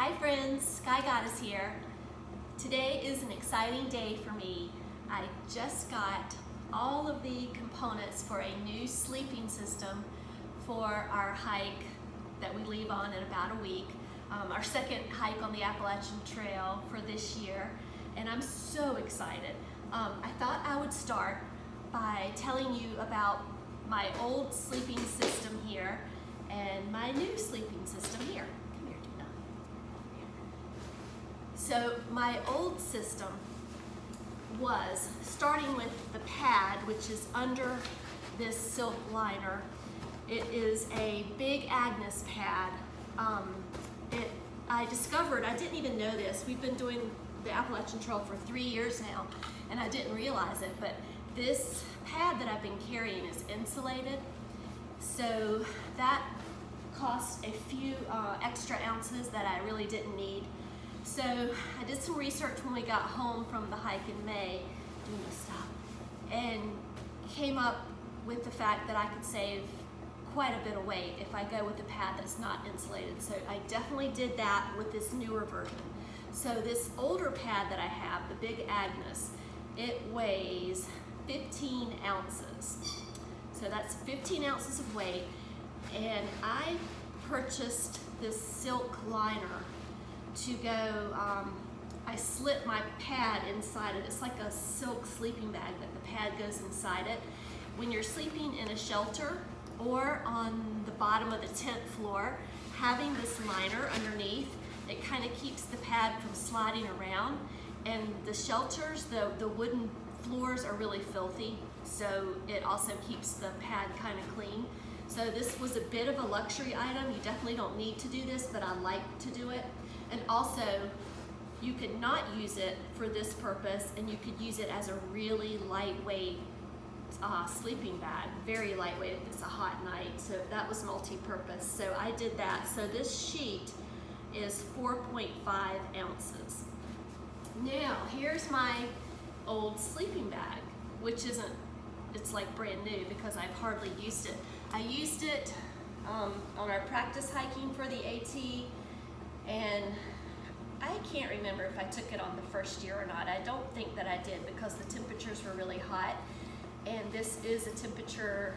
Hi friends, Skygoddess here. Today is an exciting day for me. I just got all of the components for a new sleeping system for our hike that we leave on in about a week. Our second hike on the Appalachian Trail for this year, and I'm so excited. I thought I would start by telling you about my old sleeping system here and my new sleeping system here. Come here, Dina. So my old system was starting with the pad, which is under this silk liner. It is a Big Agnes pad. I discovered, I didn't even know this, we've been doing the Appalachian Trail for 3 years now, and I didn't realize it, but this pad that I've been carrying is insulated, so that cost a few extra ounces that I really didn't need. So I did some research when we got home from the hike in May, and came up with the fact that I could save quite a bit of weight if I go with a pad that's not insulated. So I definitely did that with this newer version. So this older pad that I have, the Big Agnes, it weighs 15 ounces. So that's 15 ounces of weight, and I purchased this silk liner to go, I slit my pad inside it. It's like a silk sleeping bag that the pad goes inside it. When you're sleeping in a shelter or on the bottom of the tent floor, having this liner underneath, it kind of keeps the pad from sliding around. And the shelters, the wooden floors are really filthy, so it also keeps the pad kind of clean. So this was a bit of a luxury item. You definitely don't need to do this, but I like to do it. And also, you could not use it for this purpose, and you could use it as a really lightweight sleeping bag, very lightweight if it's a hot night. So that was multi-purpose. So I did that. So this sheet is 4.5 ounces. Now, here's my old sleeping bag, which isn't, it's like brand new because I've hardly used it. I used it on our practice hiking for the AT, and I can't remember if I took it on the first year or not. I don't think that I did because the temperatures were really hot, and this is a temperature,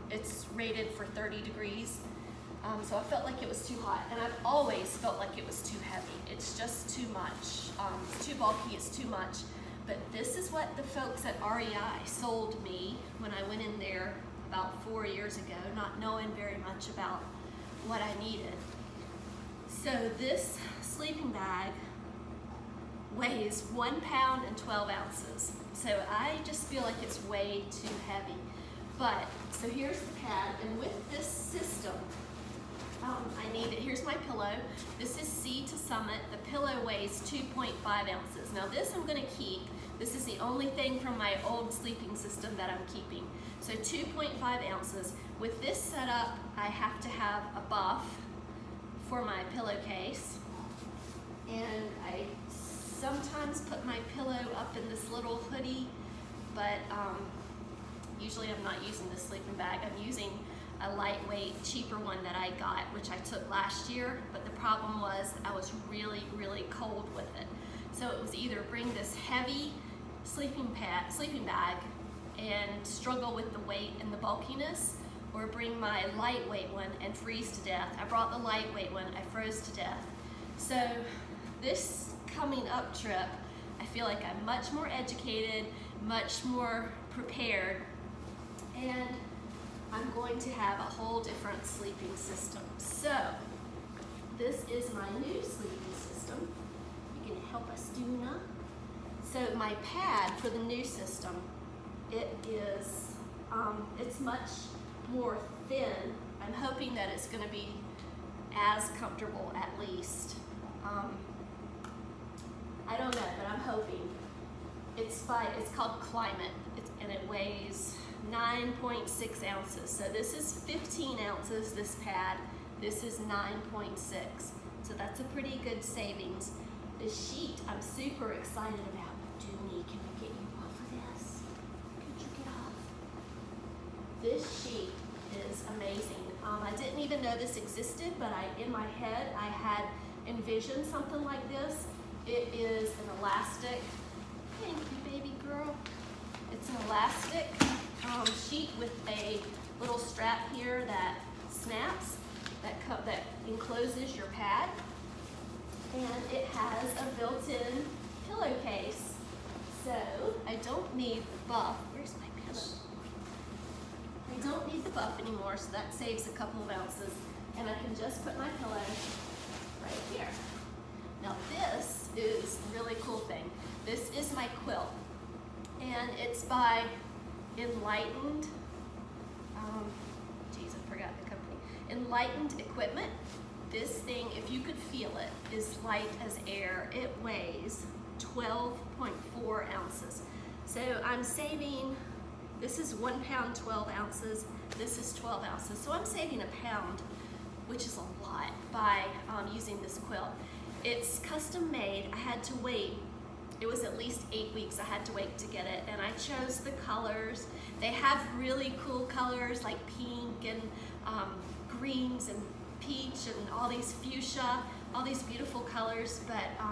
it's rated for 30 degrees. So I felt like it was too hot, and I've always felt like it was too heavy. It's just too much. It's too bulky, it's too much. But this is what the folks at REI sold me when I went in there about 4 years ago, not knowing very much about what I needed. So this sleeping bag weighs 1 pound and 12 ounces. So I just feel like it's way too heavy. But, so here's the pad, and with this system, I need it. Here's my pillow. This is Sea to Summit. The pillow weighs 2.5 ounces. Now this I'm gonna keep. This is the only thing from my old sleeping system that I'm keeping. So 2.5 ounces. With this setup, I have to have a buff for my pillowcase. And I sometimes put my pillow up in this little hoodie, but usually I'm not using this sleeping bag. I'm using a lightweight, cheaper one that I got, which I took last year, but the problem was I was really, really cold with it. So it was either bring this heavy sleeping bag and struggle with the weight and the bulkiness, or bring my lightweight one and freeze to death. I brought the lightweight one, I froze to death. So this coming up trip, I feel like I'm much more educated, much more prepared, and I'm going to have a whole different sleeping system. So this is my new sleeping system. You can help us, Duna. So my pad for the new system, it is, it's much more thin. I'm hoping that it's gonna be as comfortable at least. I don't know, but I'm hoping. It's called Climate, and it weighs 9.6 ounces. So this is 15 ounces, this pad. This is 9.6. So that's a pretty good savings. The sheet I'm super excited about. Dooney, can I get you off of this? Could you get off? This sheet is amazing. I didn't even know this existed, but in my head I had envision something like this, it is an elastic, thank you baby girl, it's an elastic sheet with a little strap here that snaps, that encloses your pad, and it has a built-in pillowcase. So I don't need the buff. Where's my pillow? I don't need the buff anymore, so that saves a couple of ounces, and I can just put my pillow right here. Now this is the really cool thing. This is my quilt, and it's by Enlightened, I forgot the company. Enlightened Equipment. This thing, if you could feel it, is light as air. It weighs 12.4 ounces. So I'm saving, this is 1 pound, 12 ounces. This is 12 ounces. So I'm saving a pound, which is a lot, by using this quilt. It's custom made. I had to wait. It was at least 8 weeks I had to wait to get it, and I chose the colors. They have really cool colors like pink and greens and peach and all these fuchsia, all these beautiful colors, but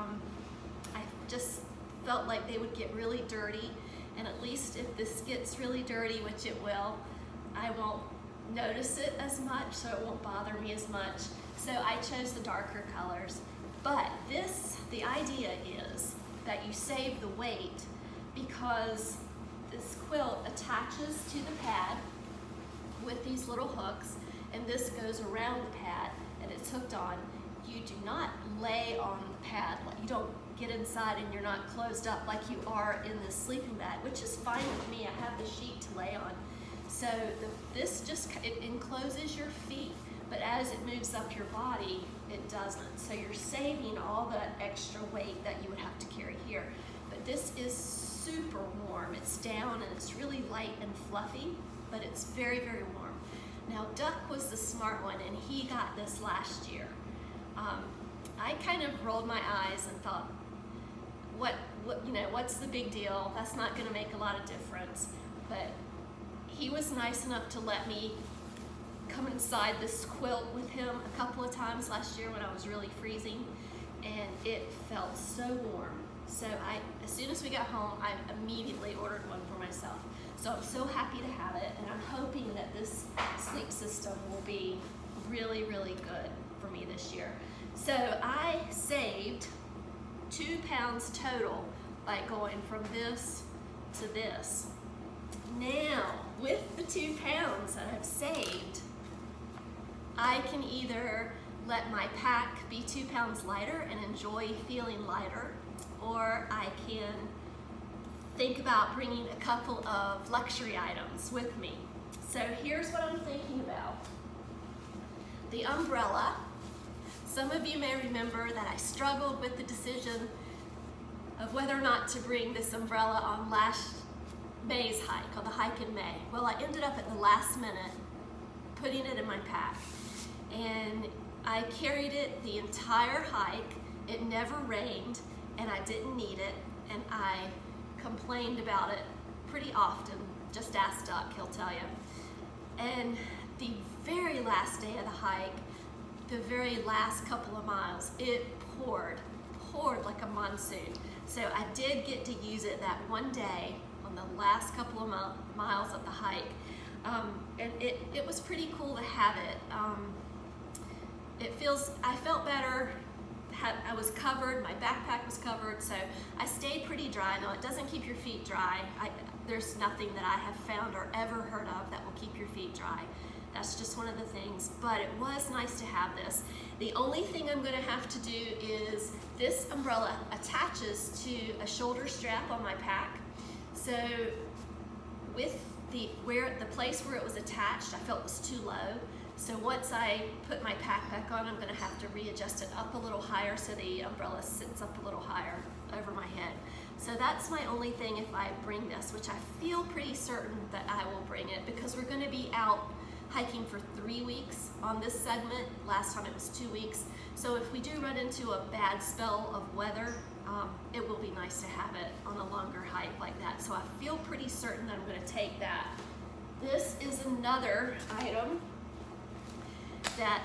I just felt like they would get really dirty, and at least if this gets really dirty, which it will, I won't notice it as much, so it won't bother me as much. So I chose the darker colors. But this, the idea is that you save the weight because this quilt attaches to the pad with these little hooks, and this goes around the pad and it's hooked on. You do not lay on the pad, like you don't get inside and you're not closed up like you are in this sleeping bag, which is fine with me. I have the sheet to lay on. So this just, it encloses your feet, but as it moves up your body, it doesn't. So you're saving all that extra weight that you would have to carry here. But this is super warm. It's down and it's really light and fluffy, but it's very, very warm. Now Duck was the smart one, and he got this last year. I kind of rolled my eyes and thought, what's the big deal? That's not gonna make a lot of difference. But he was nice enough to let me come inside this quilt with him a couple of times last year when I was really freezing, and it felt so warm. So as soon as we got home, I immediately ordered one for myself. So I'm so happy to have it, and I'm hoping that this sleep system will be really, really good for me this year. So I saved 2 pounds total by going from this to this. Now, with the 2 pounds that I've saved, I can either let my pack be 2 pounds lighter and enjoy feeling lighter, or I can think about bringing a couple of luxury items with me. So here's what I'm thinking about. The umbrella. Some of you may remember that I struggled with the decision of whether or not to bring this umbrella on last May's hike, on the hike in May. Well, I ended up at the last minute putting it in my pack, and I carried it the entire hike. It never rained, and I didn't need it, and I complained about it pretty often. Just ask Duck, he'll tell you. And the very last day of the hike, the very last couple of miles, it poured like a monsoon. So I did get to use it that one day on the last couple of miles of the hike. And it was pretty cool to have it. I felt better. I was covered, my backpack was covered, so I stayed pretty dry. Now, it doesn't keep your feet dry. There's nothing that I have found or ever heard of that will keep your feet dry. That's just one of the things, but it was nice to have this. The only thing I'm gonna have to do is this umbrella attaches to a shoulder strap on my pack. So with the place where it was attached, I felt was too low. So once I put my pack back on, I'm gonna have to readjust it up a little higher so the umbrella sits up a little higher over my head. So that's my only thing if I bring this, which I feel pretty certain that I will bring it, because we're gonna be out hiking for 3 weeks on this segment. Last time it was 2 weeks. So if we do run into a bad spell of weather, it will be nice to have it on a longer hike like that. So I feel pretty certain that I'm gonna take that. This is another item that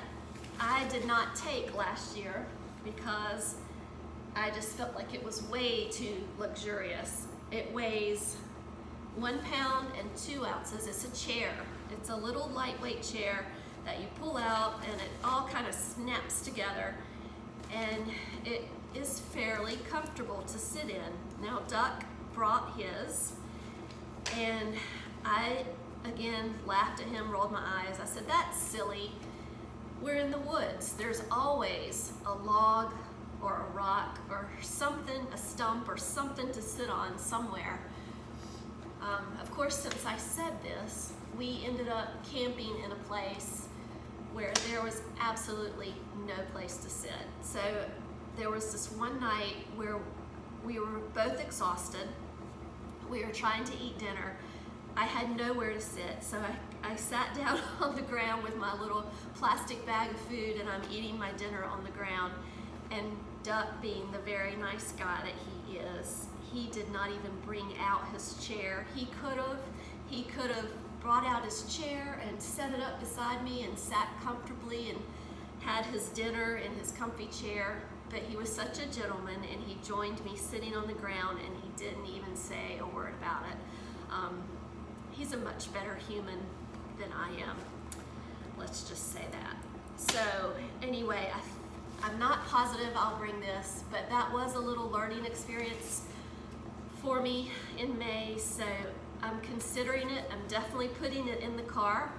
I did not take last year, because I just felt like it was way too luxurious. It weighs 1 pound and 2 ounces. It's a chair. It's a little lightweight chair that you pull out and it all kind of snaps together, and it is fairly comfortable to sit in. Now Duck brought his, and I again laughed at him, rolled my eyes. I said, that's silly. We're in the woods. There's always a log or a rock or something, a stump or something to sit on somewhere. Of course, since I said this, we ended up camping in a place where there was absolutely no place to sit. So there was this one night where we were both exhausted. We were trying to eat dinner. I had nowhere to sit, so I sat down on the ground with my little plastic bag of food, and I'm eating my dinner on the ground. And Duck, being the very nice guy that he is, he did not even bring out his chair. He could have brought out his chair and set it up beside me and sat comfortably and had his dinner in his comfy chair, but he was such a gentleman, and he joined me sitting on the ground, and he didn't even say a word about it. He's a much better human than I am. Let's just say that. So anyway, I'm not positive I'll bring this, but that was a little learning experience for me in May, so I'm considering it. I'm definitely putting it in the car,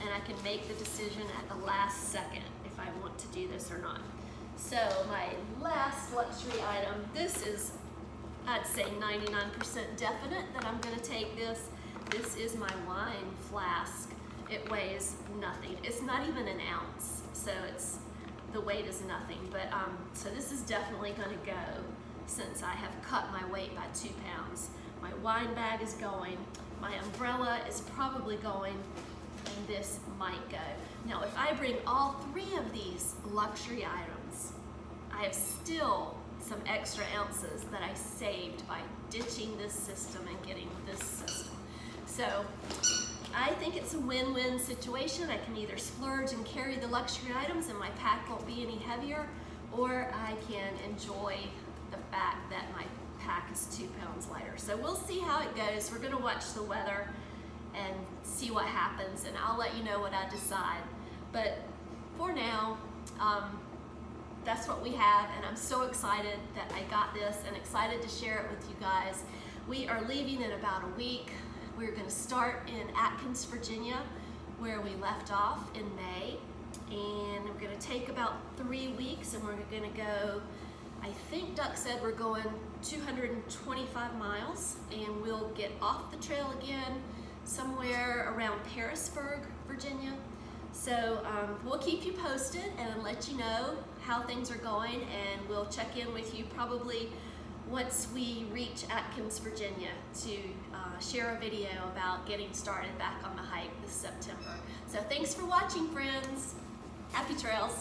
and I can make the decision at the last second if I want to do this or not. So my last luxury item, this is, I'd say 99% definite that I'm gonna take this. This is my wine flask. It weighs nothing. It's not even an ounce, so the weight is nothing. But so this is definitely gonna go, since I have cut my weight by 2 pounds. My wine bag is going, my umbrella is probably going, and this might go. Now, if I bring all 3 of these luxury items, I have still some extra ounces that I saved by ditching this system and getting this system. So I think it's a win-win situation. I can either splurge and carry the luxury items and my pack won't be any heavier, or I can enjoy the fact that my pack is 2 pounds lighter. So we'll see how it goes. We're gonna watch the weather and see what happens, and I'll let you know what I decide. But for now, that's what we have, and I'm so excited that I got this and excited to share it with you guys. We are leaving in about a week. We're gonna start in Atkins, Virginia, where we left off in May, and we're gonna take about 3 weeks, and we're gonna go, I think Duck said we're going 225 miles, and we'll get off the trail again somewhere around Parisburg, Virginia. So we'll keep you posted and let you know how things are going, and we'll check in with you probably once we reach Atkins, Virginia, to share a video about getting started back on the hike this September. So thanks for watching, friends. Happy trails.